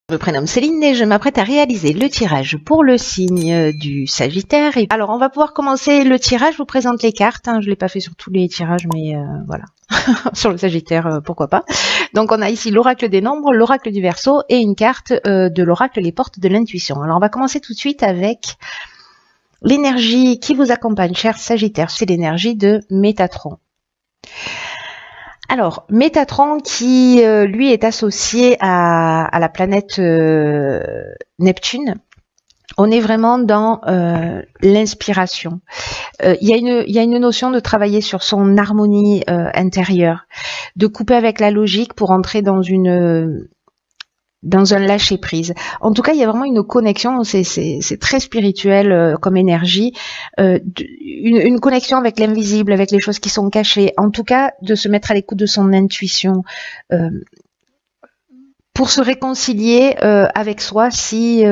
Je me prénomme Céline et je m'apprête à réaliser le tirage pour le signe du Sagittaire. Et alors, on va pouvoir commencer le tirage. Je vous présente les cartes. Je ne l'ai pas fait sur tous les tirages, mais voilà. Sur le Sagittaire, pourquoi pas. Donc, on a ici l'oracle des nombres, l'oracle du Verseau et une carte de l'oracle les portes de l'intuition. Alors, on va commencer tout de suite avec l'énergie qui vous accompagne, cher Sagittaire. C'est l'énergie de Métatron. Alors, Métatron qui, lui, est associé à la planète Neptune. On est vraiment dans l'inspiration. Il y a une notion de travailler sur son harmonie intérieure, de couper avec la logique pour entrer dans un lâcher prise. En tout cas, il y a vraiment une connexion, c'est très spirituel comme énergie, une connexion avec l'invisible, avec les choses qui sont cachées. En tout cas, de se mettre à l'écoute de son intuition pour se réconcilier avec soi si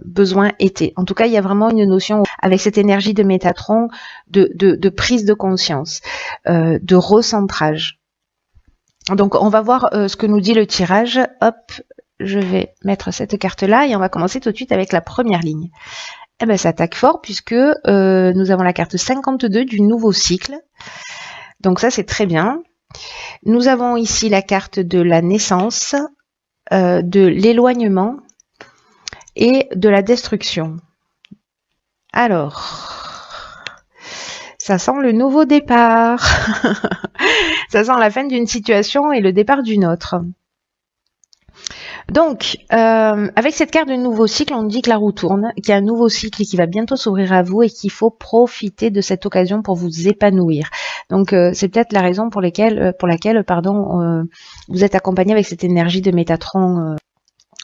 besoin était. En tout cas, il y a vraiment une notion avec cette énergie de Métatron de prise de conscience, de recentrage. Donc, on va voir ce que nous dit le tirage. Hop, je vais mettre cette carte-là et on va commencer tout de suite avec la première ligne. Eh ben, ça attaque fort puisque nous avons la carte 52 du nouveau cycle. Donc ça, c'est très bien. Nous avons ici la carte de la naissance, de l'éloignement et de la destruction. Alors... ça sent le nouveau départ. Ça sent la fin d'une situation et le départ d'une autre. Donc, avec cette carte de nouveau cycle, on dit que la roue tourne, qu'il y a un nouveau cycle qui va bientôt s'ouvrir à vous et qu'il faut profiter de cette occasion pour vous épanouir. Donc, c'est peut-être la raison pour laquelle vous êtes accompagné avec cette énergie de Métatron.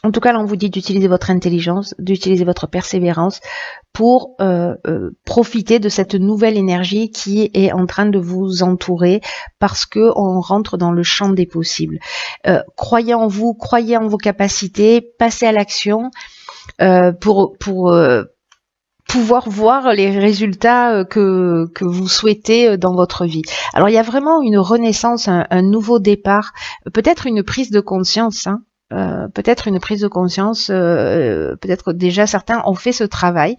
En tout cas, là, on vous dit d'utiliser votre intelligence, d'utiliser votre persévérance pour profiter de cette nouvelle énergie qui est en train de vous entourer parce que on rentre dans le champ des possibles. Croyez en vous, croyez en vos capacités, passez à l'action pour pouvoir voir les résultats que vous souhaitez dans votre vie. Alors, il y a vraiment une renaissance, un nouveau départ, peut-être une prise de conscience, peut-être une prise de conscience, peut-être déjà certains ont fait ce travail,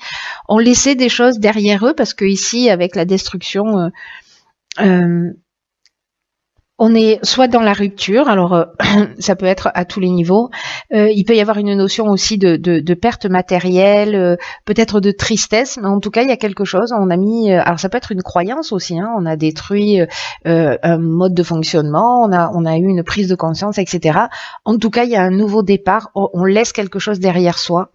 ont laissé des choses derrière eux parce que ici avec la destruction, on est soit dans la rupture, alors ça peut être à tous les niveaux, il peut y avoir une notion aussi de perte matérielle, peut-être de tristesse, mais en tout cas il y a quelque chose, on a mis, alors ça peut être une croyance aussi, on a détruit un mode de fonctionnement, on a eu une prise de conscience, etc. En tout cas il y a un nouveau départ, on laisse quelque chose derrière soi.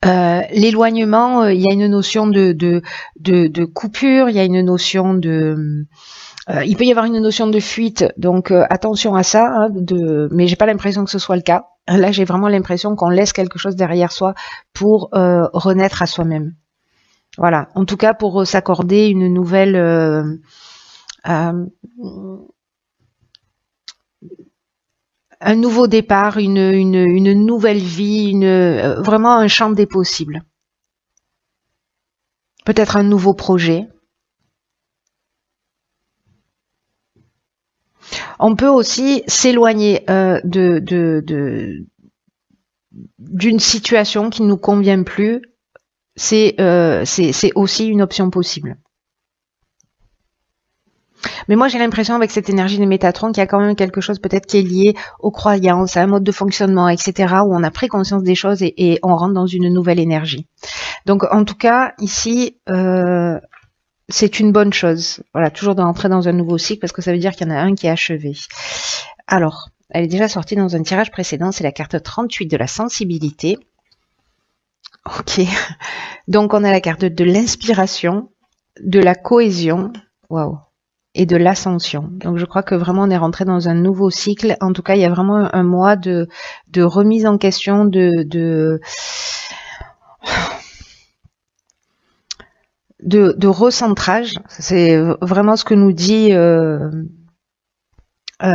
L'éloignement, il y a une notion de coupure, il y a une notion de... il peut y avoir une notion de fuite, donc attention à ça, mais j'ai pas l'impression que ce soit le cas. Là, j'ai vraiment l'impression qu'on laisse quelque chose derrière soi pour renaître à soi-même. Voilà, en tout cas pour s'accorder une nouvelle... un nouveau départ, une nouvelle vie, vraiment un champ des possibles. Peut-être un nouveau projet. On peut aussi s'éloigner d'une situation qui ne nous convient plus. C'est aussi une option possible. Mais moi, j'ai l'impression avec cette énergie de Métatron qu'il y a quand même quelque chose peut-être qui est lié aux croyances, à un mode de fonctionnement, etc., où on a pris conscience des choses et on rentre dans une nouvelle énergie. Donc, en tout cas, ici... c'est une bonne chose. Voilà, toujours d'entrer dans un nouveau cycle parce que ça veut dire qu'il y en a un qui est achevé. Alors, elle est déjà sortie dans un tirage précédent, c'est la carte 38 de la sensibilité. Ok. Donc, on a la carte de l'inspiration, de la cohésion, waouh, et de l'ascension. Donc, je crois que vraiment on est rentré dans un nouveau cycle. En tout cas, il y a vraiment un mois de remise en question, de recentrage, c'est vraiment ce que nous dit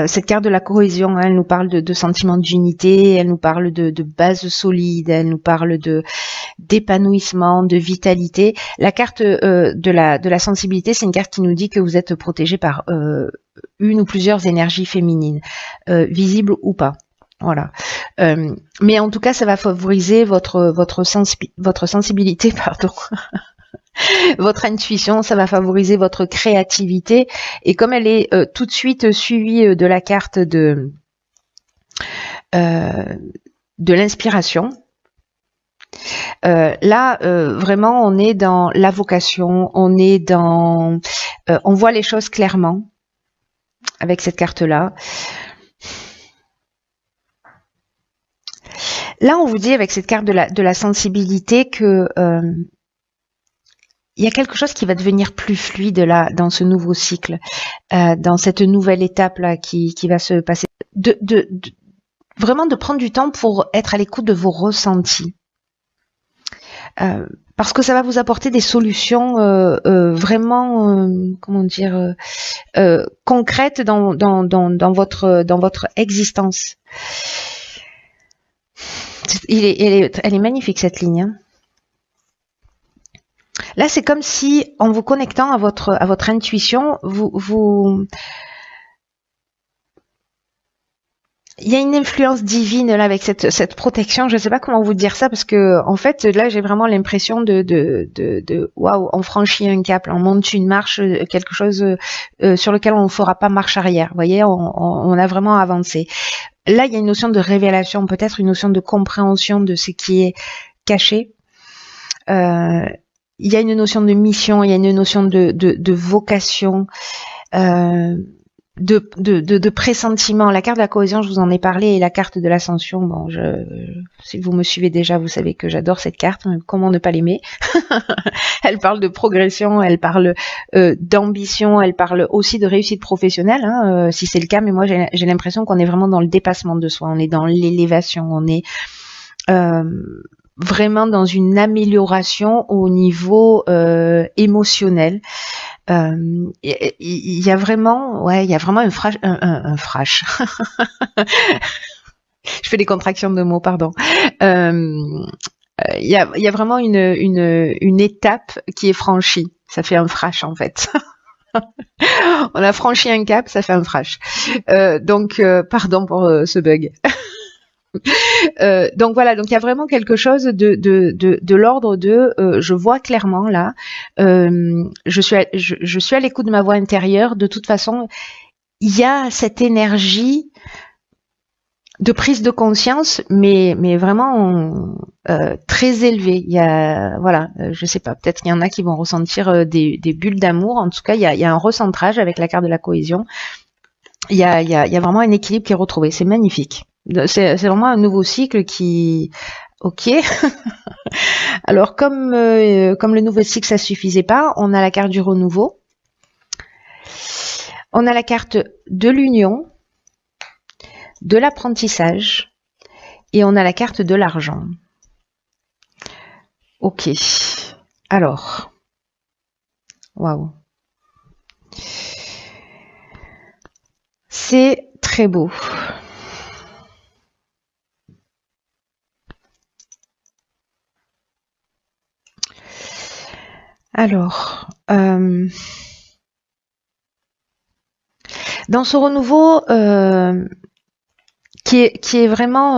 cette carte de la cohésion. Elle nous parle de sentiment d'unité, elle nous parle de base solide, elle nous parle d'épanouissement, de vitalité. La carte de la sensibilité, c'est une carte qui nous dit que vous êtes protégé par une ou plusieurs énergies féminines, visibles ou pas. Voilà. Mais en tout cas, ça va favoriser votre sensibilité, pardon, votre intuition, ça va favoriser votre créativité. Et comme elle est tout de suite suivie de la carte de l'inspiration, là, vraiment, on est dans la vocation, on est dans... on voit les choses clairement avec cette carte-là. Là, on vous dit avec cette carte de la sensibilité que il y a quelque chose qui va devenir plus fluide là dans ce nouveau cycle, dans cette nouvelle étape là qui va se passer. Vraiment de prendre du temps pour être à l'écoute de vos ressentis. Parce que ça va vous apporter des solutions vraiment, comment dire, concrètes dans votre existence. Elle est magnifique cette ligne. Hein. Là, c'est comme si, en vous connectant à votre intuition, il y a une influence divine là avec cette protection. Je ne sais pas comment vous dire ça parce que en fait là j'ai vraiment l'impression de waouh, on franchit un cap, on monte une marche, quelque chose sur lequel on ne fera pas marche arrière. Vous voyez, on a vraiment avancé. Là, il y a une notion de révélation, peut-être une notion de compréhension de ce qui est caché. Il y a une notion de mission, il y a une notion de vocation, de pressentiment. La carte de la cohésion, je vous en ai parlé, et la carte de l'ascension, bon, si vous me suivez déjà, vous savez que j'adore cette carte. Comment ne pas l'aimer? Elle parle de progression, elle parle d'ambition, elle parle aussi de réussite professionnelle, hein, si c'est le cas. Mais moi, j'ai l'impression qu'on est vraiment dans le dépassement de soi, on est dans l'élévation, on est vraiment dans une amélioration au niveau émotionnel. Il y a vraiment un frash. Je fais des contractions de mots, pardon. Il y a vraiment une étape qui est franchie. Ça fait un frash en fait. On a franchi un cap, ça fait un frash. Donc pardon pour ce bug. Donc voilà, donc il y a vraiment quelque chose de l'ordre de je vois clairement là, je suis à l'écoute de ma voix intérieure. De toute façon, il y a cette énergie de prise de conscience, mais vraiment très élevée. Il y a, voilà, je sais pas, peut-être qu'il y en a qui vont ressentir des bulles d'amour. En tout cas, il y a un recentrage avec la carte de la cohésion. Il y a vraiment un équilibre qui est retrouvé. C'est magnifique. C'est vraiment un nouveau cycle qui... Ok. Alors, comme le nouveau cycle, ça suffisait pas, on a la carte du renouveau. On a la carte de l'union, de l'apprentissage, et on a la carte de l'argent. Ok. Alors. Waouh. C'est très beau. Alors, dans ce renouveau qui est vraiment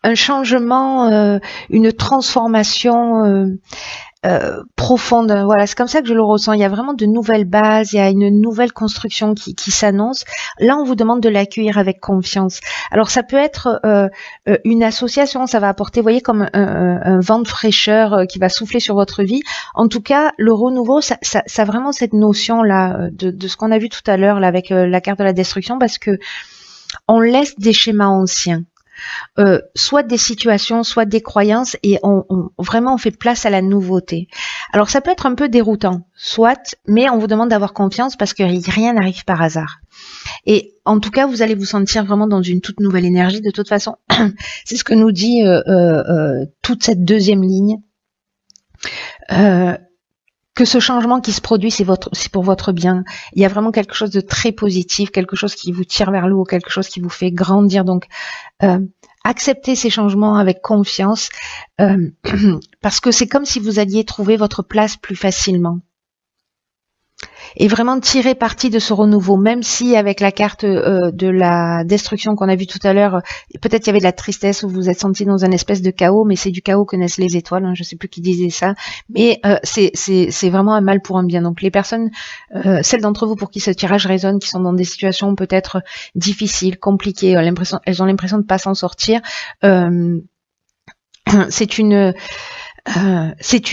un changement, une transformation profonde. Voilà, c'est comme ça que je le ressens. Il y a vraiment de nouvelles bases, il y a une nouvelle construction qui s'annonce. Là, on vous demande de l'accueillir avec confiance. Alors, ça peut être une association, ça va apporter, vous voyez, comme un vent de fraîcheur qui va souffler sur votre vie. En tout cas, le renouveau, ça a vraiment cette notion-là de ce qu'on a vu tout à l'heure là avec la carte de la destruction, parce que on laisse des schémas anciens. Soit des situations, soit des croyances, et vraiment on fait place à la nouveauté. Alors ça peut être un peu déroutant, soit, mais on vous demande d'avoir confiance parce que rien n'arrive par hasard. Et en tout cas, vous allez vous sentir vraiment dans une toute nouvelle énergie. De toute façon, c'est ce que nous dit toute cette deuxième ligne. Que ce changement qui se produit, c'est pour votre bien. Il y a vraiment quelque chose de très positif, quelque chose qui vous tire vers le haut, quelque chose qui vous fait grandir. Donc, acceptez ces changements avec confiance, parce que c'est comme si vous alliez trouver votre place plus facilement. Et vraiment tirer parti de ce renouveau, même si avec la carte de la destruction qu'on a vue tout à l'heure, peut-être il y avait de la tristesse, vous vous êtes senti dans un espèce de chaos, mais c'est du chaos que naissent les étoiles, hein, je sais plus qui disait ça, mais c'est vraiment un mal pour un bien. Donc les personnes, celles d'entre vous pour qui ce tirage résonne, qui sont dans des situations peut-être difficiles, compliquées, elles ont l'impression de pas s'en sortir, c'est une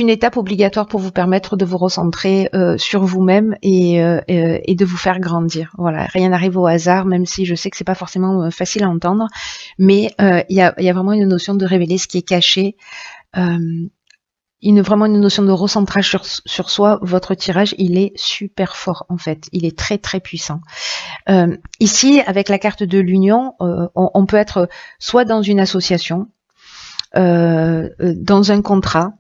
étape obligatoire pour vous permettre de vous recentrer sur vous-même et de vous faire grandir. Voilà, rien n'arrive au hasard, même si je sais que c'est pas forcément facile à entendre, mais il y a vraiment une notion de révéler ce qui est caché, vraiment une notion de recentrage sur soi. Votre tirage, il est super fort en fait, il est très très puissant. Ici, avec la carte de l'union, on peut être soit dans une association, dans un contrat,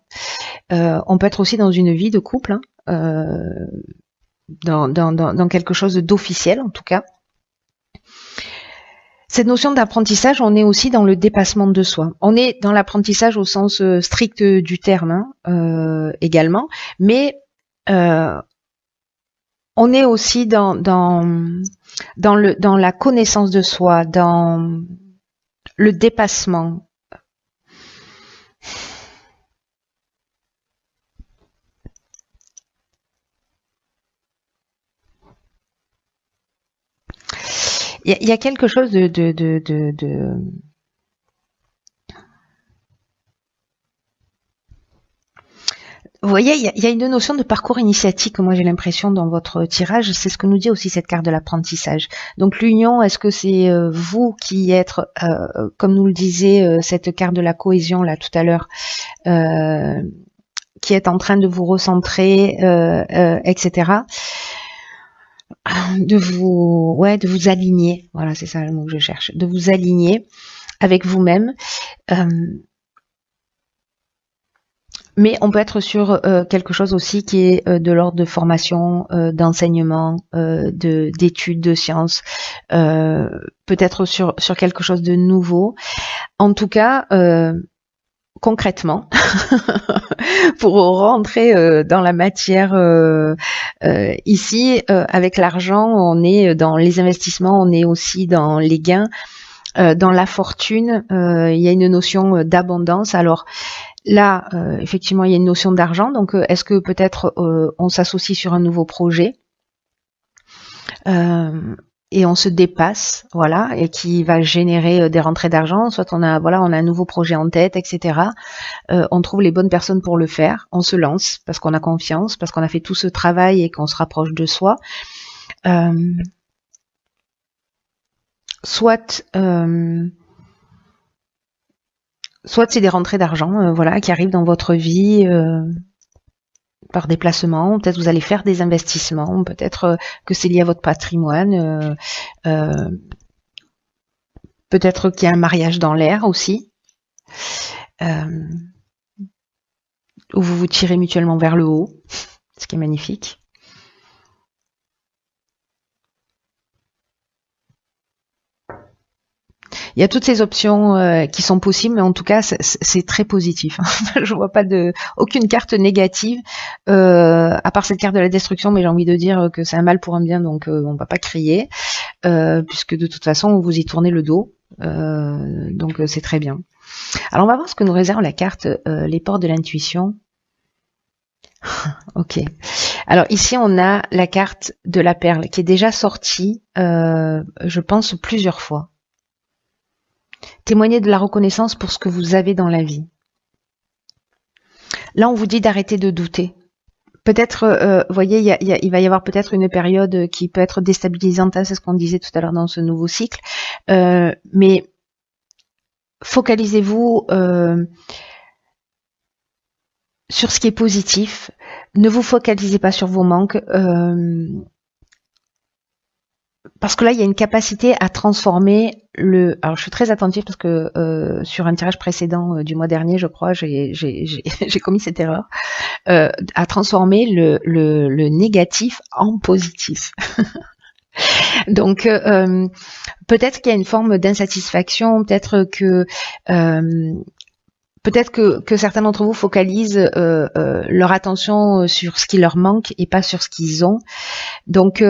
on peut être aussi dans une vie de couple, hein, dans quelque chose d'officiel en tout cas. Cette notion d'apprentissage, on est aussi dans le dépassement de soi. On est dans l'apprentissage au sens strict du terme, hein, également, mais on est aussi dans la connaissance de soi, dans le dépassement. Il y a quelque chose Vous voyez, il y a une notion de parcours initiatique, moi j'ai l'impression dans votre tirage, c'est ce que nous dit aussi cette carte de l'apprentissage. Donc l'union, est-ce que c'est vous qui êtes, comme nous le disait cette carte de la cohésion là tout à l'heure, qui est en train de vous recentrer, etc. De vous aligner, voilà, c'est ça le mot que je cherche, de vous aligner avec vous-même. Mais on peut être sur quelque chose aussi qui est de l'ordre de formation, d'enseignement, d'études, de sciences, peut-être sur quelque chose de nouveau. En tout cas, concrètement, pour rentrer dans la matière ici, avec l'argent, on est dans les investissements, on est aussi dans les gains, dans la fortune, il y a une notion d'abondance. Alors là, effectivement, il y a une notion d'argent, donc est-ce que peut-être on s'associe sur un nouveau projet et on se dépasse, voilà, et qui va générer des rentrées d'argent, soit on a un nouveau projet en tête, etc. On trouve les bonnes personnes pour le faire, on se lance parce qu'on a confiance, parce qu'on a fait tout ce travail et qu'on se rapproche de soi. Soit c'est des rentrées d'argent, voilà, qui arrivent dans votre vie par déplacement. Peut-être vous allez faire des investissements, peut-être que c'est lié à votre patrimoine, peut-être qu'il y a un mariage dans l'air aussi, où vous vous tirez mutuellement vers le haut, ce qui est magnifique. Il y a toutes ces options qui sont possibles, mais en tout cas, c'est très positif. Je vois pas aucune carte négative, à part cette carte de la destruction, mais j'ai envie de dire que c'est un mal pour un bien, donc on va pas crier, puisque de toute façon, vous y tournez le dos, donc c'est très bien. Alors, on va voir ce que nous réserve la carte les portes de l'intuition. Ok. Alors ici, on a la carte de la perle qui est déjà sortie, je pense, plusieurs fois. Témoignez de la reconnaissance pour ce que vous avez dans la vie. Là, on vous dit d'arrêter de douter. Peut-être, vous voyez, il va y avoir peut-être une période qui peut être déstabilisante, hein, c'est ce qu'on disait tout à l'heure dans ce nouveau cycle, mais focalisez-vous sur ce qui est positif. Ne vous focalisez pas sur vos manques, parce que là, il y a une capacité à transformer alors, je suis très attentive parce que sur un tirage précédent du mois dernier, je crois, j'ai commis cette erreur, à transformer le négatif en positif. Donc peut-être qu'il y a une forme d'insatisfaction, peut-être que certains d'entre vous focalisent leur attention sur ce qui leur manque et pas sur ce qu'ils ont. Donc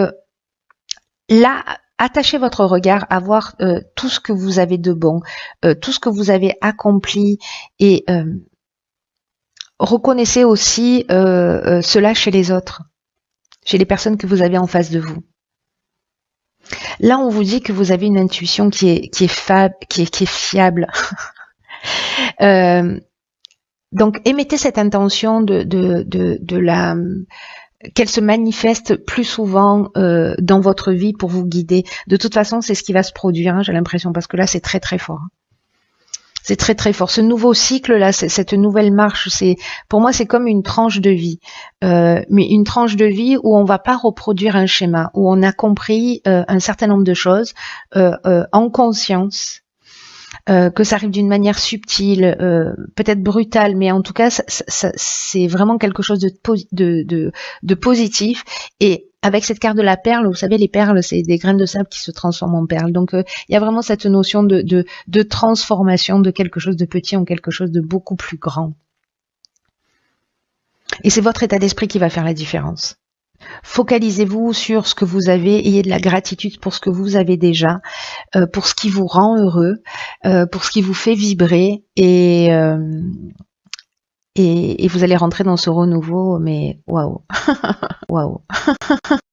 là, attachez votre regard à voir tout ce que vous avez de bon, tout ce que vous avez accompli, et reconnaissez aussi cela chez les autres, chez les personnes que vous avez en face de vous. Là, on vous dit que vous avez une intuition qui est fiable. Donc, émettez cette intention qu'elle se manifeste plus souvent dans votre vie pour vous guider. De toute façon, c'est ce qui va se produire, hein, j'ai l'impression, parce que là, c'est très très fort. C'est très très fort. Ce nouveau cycle là, cette nouvelle marche, pour moi c'est comme une tranche de vie, mais une tranche de vie où on va pas reproduire un schéma, où on a compris un certain nombre de choses en conscience. Que ça arrive d'une manière subtile, peut-être brutale, mais en tout cas, c'est vraiment quelque chose de positif. Et avec cette carte de la perle, vous savez, les perles, c'est des graines de sable qui se transforment en perles. Donc, il y a vraiment cette notion de transformation de quelque chose de petit en quelque chose de beaucoup plus grand. Et c'est votre état d'esprit qui va faire la différence. Focalisez-vous sur ce que vous avez, ayez de la gratitude pour ce que vous avez déjà, pour ce qui vous rend heureux, pour ce qui vous fait vibrer, et vous allez rentrer dans ce renouveau, mais waouh, waouh.